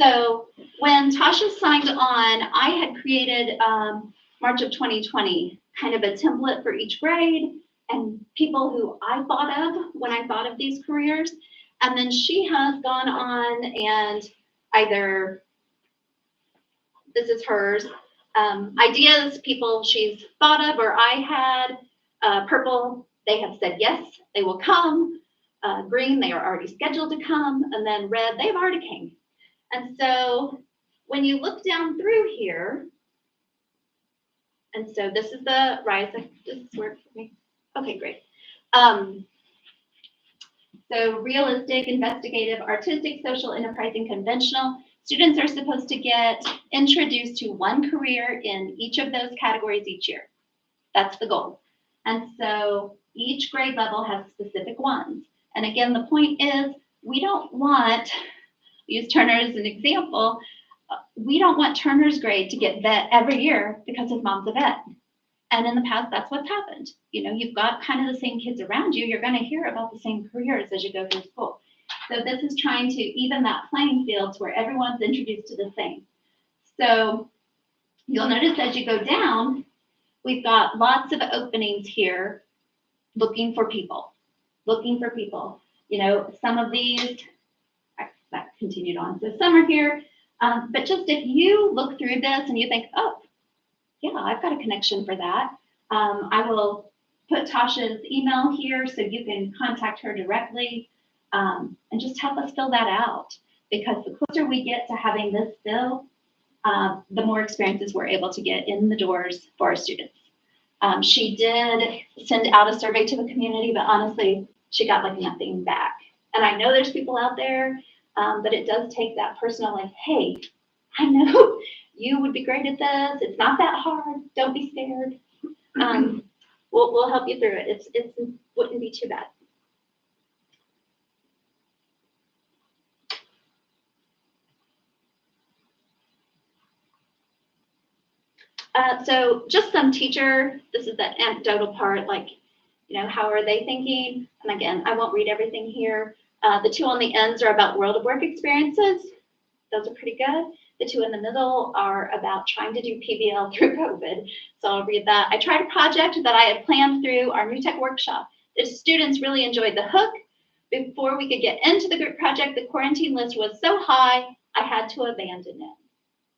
So when Tasha signed on, I had created March of 2020, kind of a template for each grade and people who I thought of when I thought of these careers. And then she has gone on and either, this is hers, ideas, people she's thought of or I had, purple, they have said yes, they will come, green, they are already scheduled to come, and then red, they've already came. And so when you look down through here, and so this is the rise, does this work for me? Okay, great. So realistic, investigative, artistic, social, enterprising, conventional. Students are supposed to get introduced to one career in each of those categories each year. That's the goal. And so each grade level has specific ones. And again, the point is we don't want, use Turner as an example, we don't want Turner's grade to get vet every year because his mom's a vet. And in the past, that's what's happened. You know, you've got kind of the same kids around you. You're going to hear about the same careers as you go through school. So this is trying to even that playing field to where everyone's introduced to the same. So you'll notice as you go down, we've got lots of openings here looking for people, You know, some of these, that continued on. So some are here. But just if you look through this and you think, oh, yeah, I've got a connection for that. I will put Tasha's email here so you can contact her directly and just help us fill that out. Because the closer we get to having this fill, the more experiences we're able to get in the doors for our students. She did send out a survey to the community, but honestly, she got like nothing back. And I know there's people out there, but it does take that personal, like, hey, I know you would be great at this. It's not that hard. Don't be scared. We'll help you through it. It wouldn't be too bad. So just some teacher, this is the anecdotal part, like, you know, how are they thinking? And again, I won't read everything here. The two on the ends are about World of Work experiences. Those are pretty good. The two in the middle are about trying to do PBL through COVID. So I'll read that. I tried a project that I had planned through our New Tech workshop. The students really enjoyed the hook. Before we could get into the group project, the quarantine list was so high, I had to abandon it.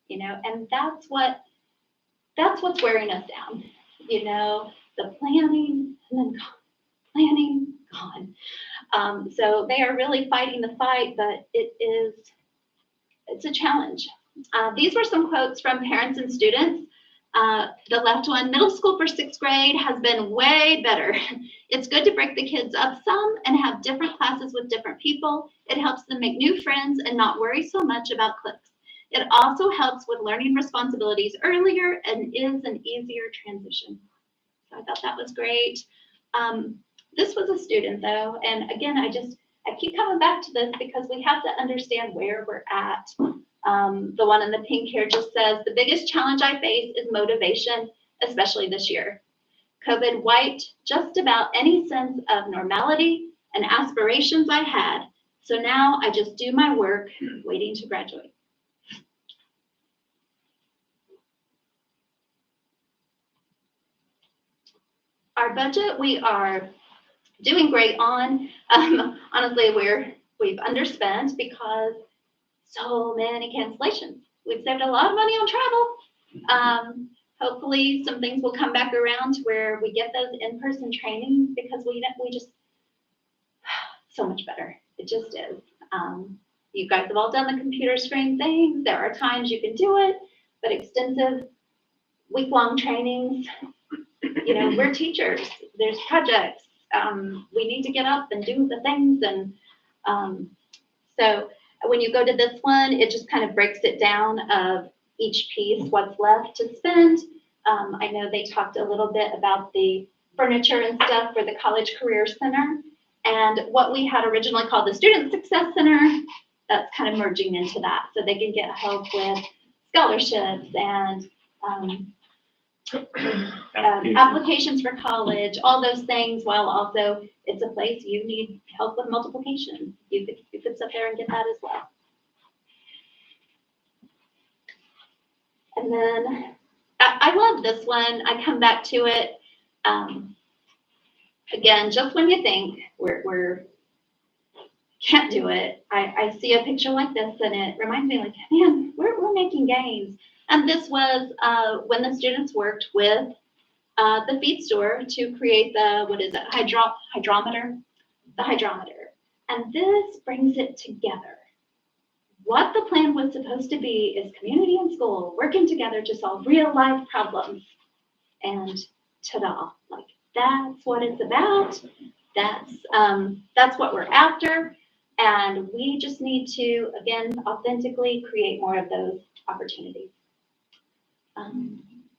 You know, and that's what's wearing us down. You know, the planning and then planning, gone. So they are really fighting the fight, but it's a challenge. These were some quotes from parents and students. The left one, middle school for 6th grade has been way better. It's good to break the kids up some and have different classes with different people. It helps them make new friends and not worry so much about cliques. It also helps with learning responsibilities earlier and is an easier transition. So I thought that was great. This was a student though, and again, I keep coming back to this because we have to understand where we're at. The one in the pink here just says, the biggest challenge I face is motivation, especially this year. COVID wiped just about any sense of normality and aspirations I had. So now I just do my work, waiting to graduate. Our budget, we are doing great on. Honestly, we've underspent because so many cancellations. We've saved a lot of money on travel. Hopefully some things will come back around to where we get those in-person trainings because we just, so much better. It just is. You guys have all done the computer screen things. There are times you can do it, but extensive week-long trainings, you know, we're teachers. There's projects. We need to get up and do the things. And so when you go to this one, it just kind of breaks it down of each piece, what's left to spend. I know they talked a little bit about the furniture and stuff for the College Career Center. And what we had originally called the Student Success Center, that's kind of merging into that. So they can get help with scholarships and, applications for college, all those things, while also it's a place you need help with multiplication. You could sit there and get that as well. And then I love this one. I come back to it. Again, just when you think we're can't do it, I see a picture like this and it reminds me like, man, we're making gains. And this was when the students worked with the feed store to create the, what is it, hydrometer? The hydrometer. And this brings it together. What the plan was supposed to be is community and school working together to solve real life problems. And ta-da, like that's what it's about. That's what we're after. And we just need to, again, authentically create more of those opportunities.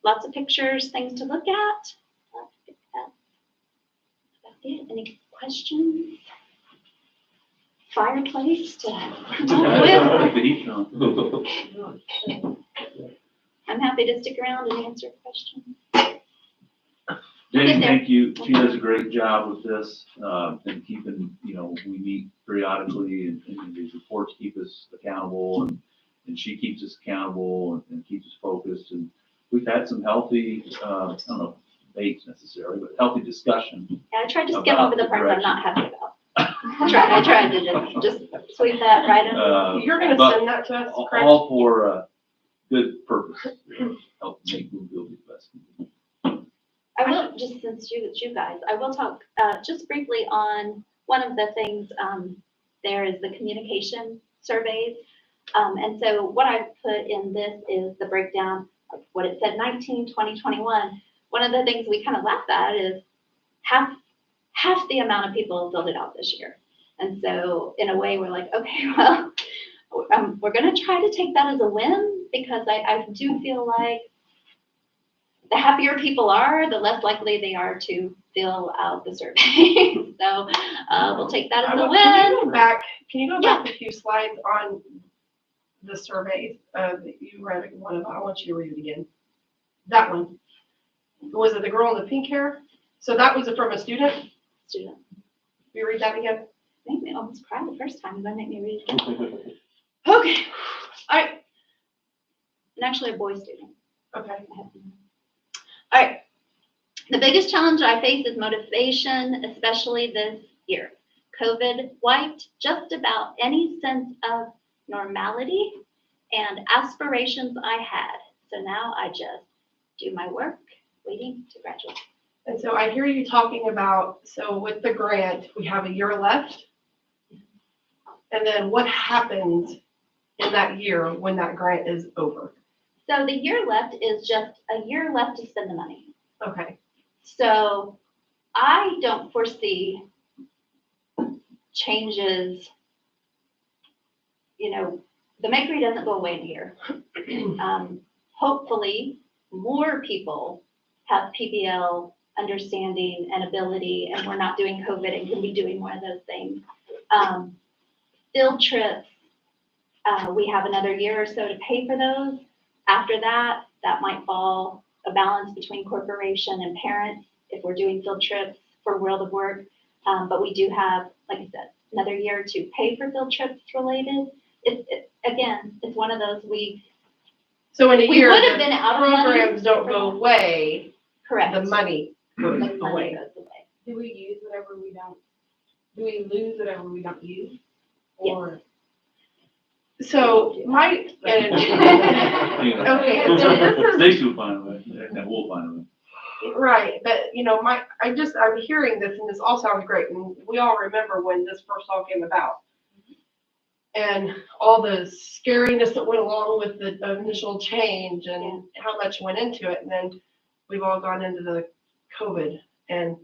Lots of pictures, things to look at. That's it. Any questions? Fireplace to come up with. I'm happy to stick around and answer questions. Jenny, thank you. She does a great job with this, and keeping, we meet periodically and these reports keep us accountable and she keeps us accountable and keeps us focused. And we've had some healthy, I don't know, debates necessarily, but healthy discussion. Yeah, I tried to skim over the parts I'm not happy about. I tried to just sweep that right under. You're gonna send that to us, correct? All for good purpose, help make Bloomfield be the best. I will, just since you guys, I will talk just briefly on one of the things there is the communication surveys. And so what I put in this is the breakdown of what it said 19, 20, 21. One of the things we kind of laugh at is half the amount of people filled it out this year. And so in a way we're like, okay, well, we're going to try to take that as a win because I do feel like the happier people are, the less likely they are to fill out the survey. So we'll take that as a win. Can you go back a few slides on the surveys that you read one of? I want you to read it again. That one. Was it the girl in the pink hair? So that was from a student? Student. Will you read that again? Made me almost cry the first time. That made me read it. Okay. And actually a boy student. Okay. All right. The biggest challenge I face is motivation, especially this year. COVID wiped just about any sense of normality and aspirations I had. So now I just do my work, waiting to graduate. And so I hear you talking about, so with the grant, we have a year left. And then what happens in that year when that grant is over? So the year left is just a year left to spend the money. Okay. So I don't foresee changes. The Makery doesn't go away in a year. Hopefully more people have PBL understanding and ability, and we're not doing COVID and can be doing more of those things. Field trips, we have another year or so to pay for those. After that, that might fall a balance between corporation and parents if we're doing field trips for World of Work. But we do have, like I said, another year to pay for field trips related. Again, it's one of those so in a year, would have been out of money. programs don't go away. Correct. The money goes The money away. goes away. Do we use whatever we don't, do we lose whatever we don't use? Yes. Or So my, okay, so this is, Stacy will find a way, and we'll find a way. right, but I'm hearing this and this all sounds great. And we all remember when this first all came about. And all the scariness that went along with the initial change and how much went into it. And then we've all gone into the COVID and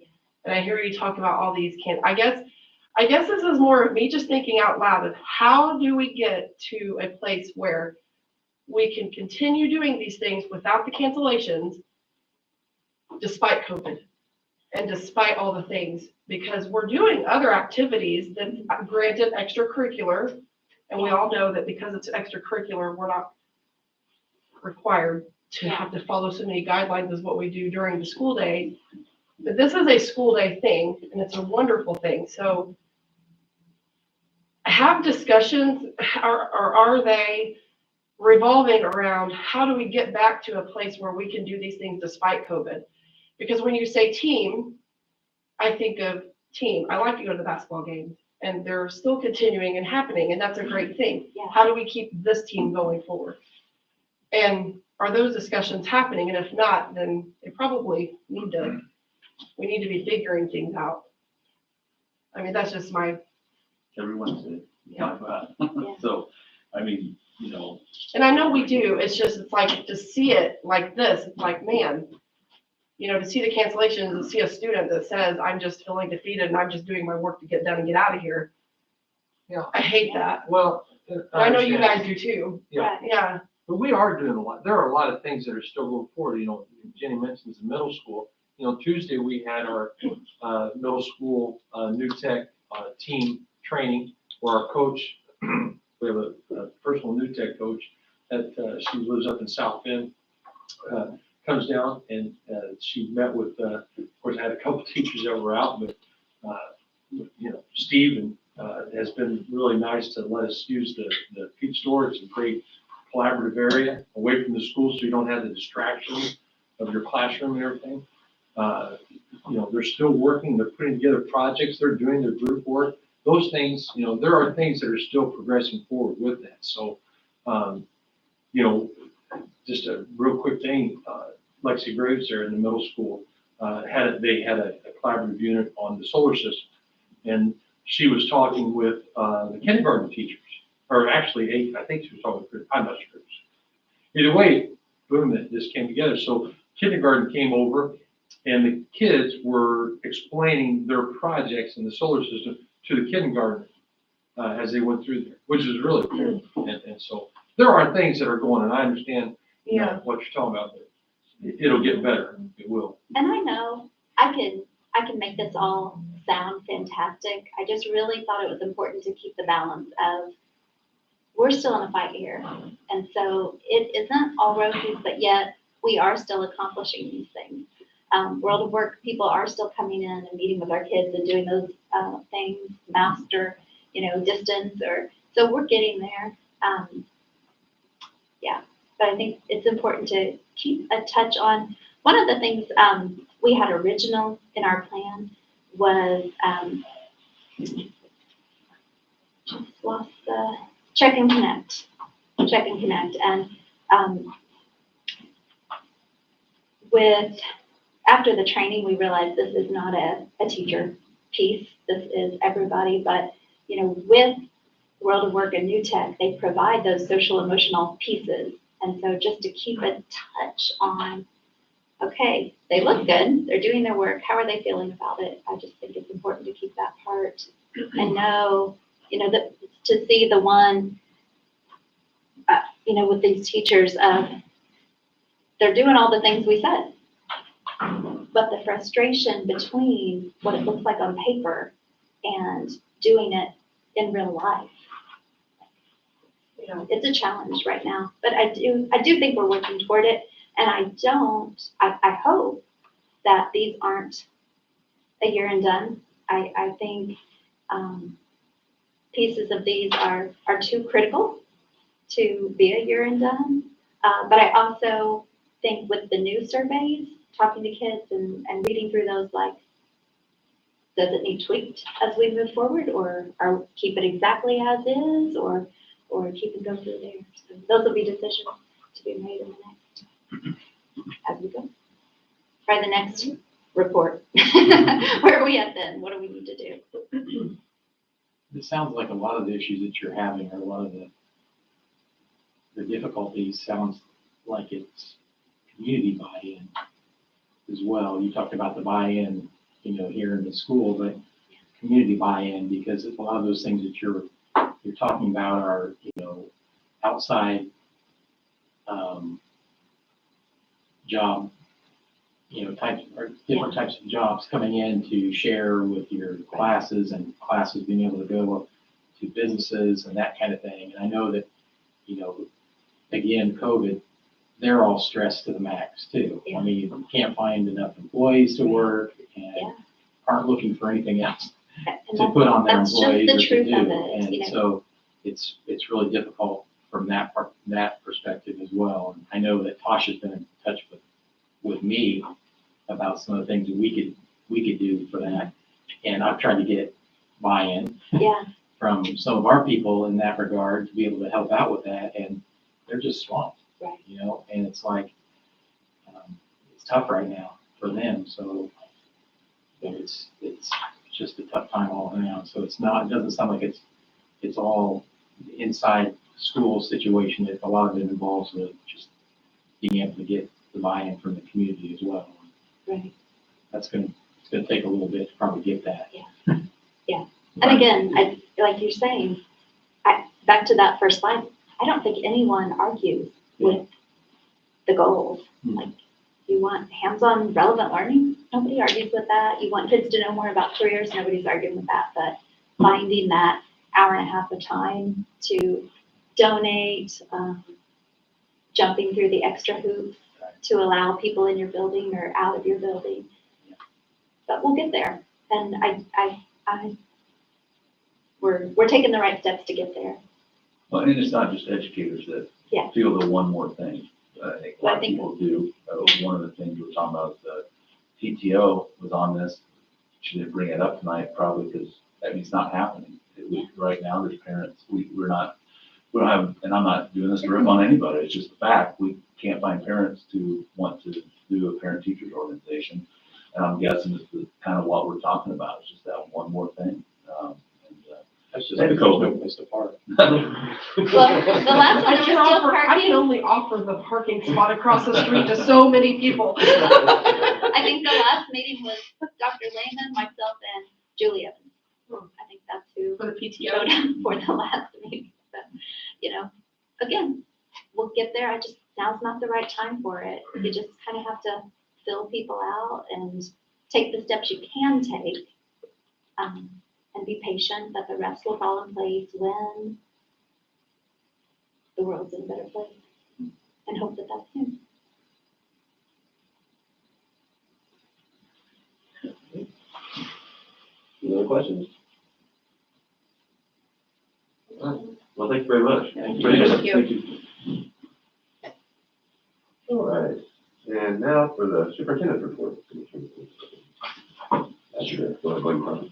I hear you talk about all these I guess this is more of me just thinking out loud of how do we get to a place where we can continue doing these things without the cancellations despite COVID and despite all the things, because we're doing other activities that granted extracurricular. And we all know that because it's extracurricular, we're not required to have to follow so many guidelines as what we do during the school day. But this is a school day thing, and it's a wonderful thing. So have discussions, or are they revolving around how do we get back to a place where we can do these things despite COVID? Because when you say team, I think of team. I like to go to the basketball games, and they're still continuing and happening, and that's a great thing. Yeah. How do we keep this team going forward? And are those discussions happening? And if not, then they probably we need to be figuring things out. I mean, that's just my, Everyone's it. Yeah. So, I mean, you know, and I know we do, it's like to see it like this, it's like, man, you know, to see the cancellations and see a student that says, I'm just feeling defeated and I'm just doing my work to get done and get out of here. Yeah. I hate that. Well. I know you guys do too. Yeah. Yeah. But we are doing a lot. There are a lot of things that are still going forward. You know, Jenny mentions the middle school. You know, Tuesday we had our middle school new tech team training where our coach, we have a personal new tech coach that she lives up in South Bend, comes down and she met with, of course, I had a couple teachers that were out, but, you know, Steve has been really nice to let us use the feed store. It's a great collaborative area away from the school, so you don't have the distractions of your classroom and everything. You know, they're still working, they're putting together projects, they're doing their group work. Those things, you know, there are things that are still progressing forward with that. So, you know, just a real quick thing, Lexi Graves there in the middle school, they had a collaborative unit on the solar system. And she was talking with the kindergarten teachers, or actually, I think she was talking with, I'm not sure. Either way, boom, this came together. So kindergarten came over and the kids were explaining their projects in the solar system to the kindergarten as they went through there, which is really cool. And so there are things that are going, and I understand you know, what you're talking about. It'll get better. It will. And I know I can make this all sound fantastic. I just really thought it was important to keep the balance of we're still in a fight here. And so it isn't all roses, but yet we are still accomplishing these things. World of Work people are still coming in and meeting with our kids and doing those things, master, you know, distance, or so we're getting there. Yeah, but I think it's important to keep a touch on. One of the things we had original in our plan was just lost the check and connect, and with after the training, we realized this is not a teacher piece. This is everybody. But, you know, with World of Work and New Tech, they provide those social emotional pieces. And so just to keep a touch on, okay, they look good. They're doing their work. How are they feeling about it? I just think it's important to keep that part and know, you know, that to see the one, you know, with these teachers, they're doing all the things we said. But the frustration between what it looks like on paper and doing it in real life, you know, it's a challenge right now. But I do think we're working toward it, and I hope that these aren't a year and done. I think pieces of these are too critical to be a year and done. But I also think with the new surveys, talking to kids and reading through those, like, does it need tweaked as we move forward, or keep it exactly as is, or keep it go through there. So those will be decisions to be made in the next, as we go. By the next report. Where are we at then? What do we need to do? It sounds like a lot of the issues that you're having, or a lot of the difficulties, sounds like it's community buy-in as well. You talked about the buy-in, you know, here in the school, but community buy-in, because a lot of those things that you're talking about are, you know, outside job, you know, types or different types of jobs coming in to share with your classes, and classes being able to go to businesses and that kind of thing. And I know that, you know, again, COVID they're all stressed to the max too. Yeah. I mean, you can't find enough employees to work and Yeah. aren't looking for anything else And to put on their that's just employees the or to truth do. of it, you And know. so it's really difficult from that perspective as well. And I know that Tasha's been in touch with me about some of the things that we could do for that. And I've tried to get buy-in Yeah, from some of our people in that regard to be able to help out with that, and they're just swamped. Right. You know, and it's like, it's tough right now for them, so it's just a tough time all around. So it doesn't sound like it's all inside school situation. A lot of it involves with just being able to get the buy-in from the community as well. right. It's gonna take a little bit to probably get that. And again, like you're saying, back to that first slide, I don't think anyone argues with the goals. Mhm. Like, you want hands-on relevant learning, nobody argues with that. You want kids to know more about careers, nobody's arguing with that. But finding that hour and a half of time to donate, jumping through the extra hoops to allow people in your building or out of your building. But we'll get there. And we're taking the right steps to get there. Well, and it's not just educators that Yeah. feel the one more thing. I think a Well, lot I of think- people do. One of the things we were talking about, the PTO was on this. She didn't bring it up tonight probably because that means it's not happening. Right now, there's parents, we don't have, and I'm not doing this to rip on anybody, it's just a fact. We can't find parents to want to do a parent-teachers organization. And I'm guessing it's kind of what we're talking about, it's just that one more thing. That's just Maybe the COVID. quickest apart. Well, the last one, I there was can still I can parking. only offer the parking spot across the street to so many people. I think the last meeting was Dr. Lehman, myself, and Julie Evans. I think that's who For the showed PTO. up for the last meeting. But, again, we'll get there. Now's not the right time for it. You just kind of have to fill people out and take the steps you can take. And be patient that the rest will fall in place when the world's in a better place. And hope that that's soon. Any other questions? All right. Well, thank you very much. Thank you. Thank you. All right, and now for the superintendent's report. Sure. Go ahead, Blake, Brian.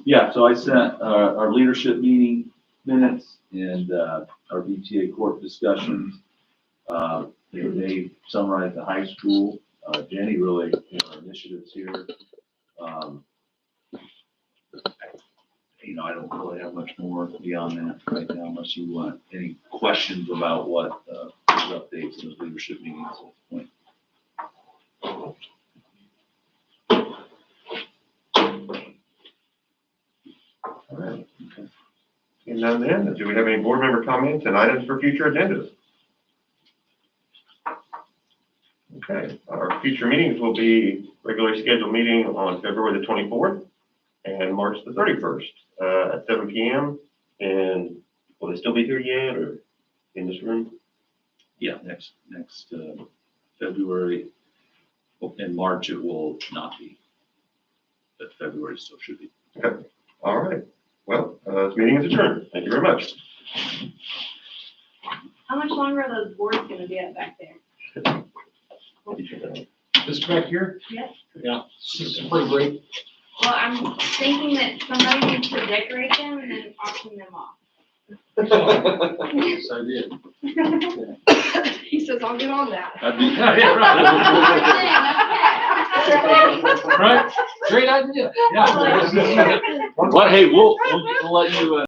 Yeah, so I sent our leadership meeting minutes and our BTA court discussions. They summarized the high school. Jenny really, initiatives here. I don't really have much more beyond that right now, unless you want any questions about what updates in the leadership meetings at this point. All right. Okay. And now then, do we have any board member comments and items for future agendas? Okay, our future meetings will be regularly scheduled meeting on February the 24th and March the 31st at 7 p.m. And will they still be here yet or in this room? Yeah, next February. In March, it will not be, but February still should be. Okay, all right. Well, this meeting is adjourned. Thank you very much. How much longer are those boards gonna be at back there? This back here? Yes. Yeah, it's pretty great. Well, I'm thinking that somebody needs to decorate them and then auction them off. Yes, I did. He says, I'll get on that. That'd be- Right, great idea. Yeah. Well, hey, we'll let you,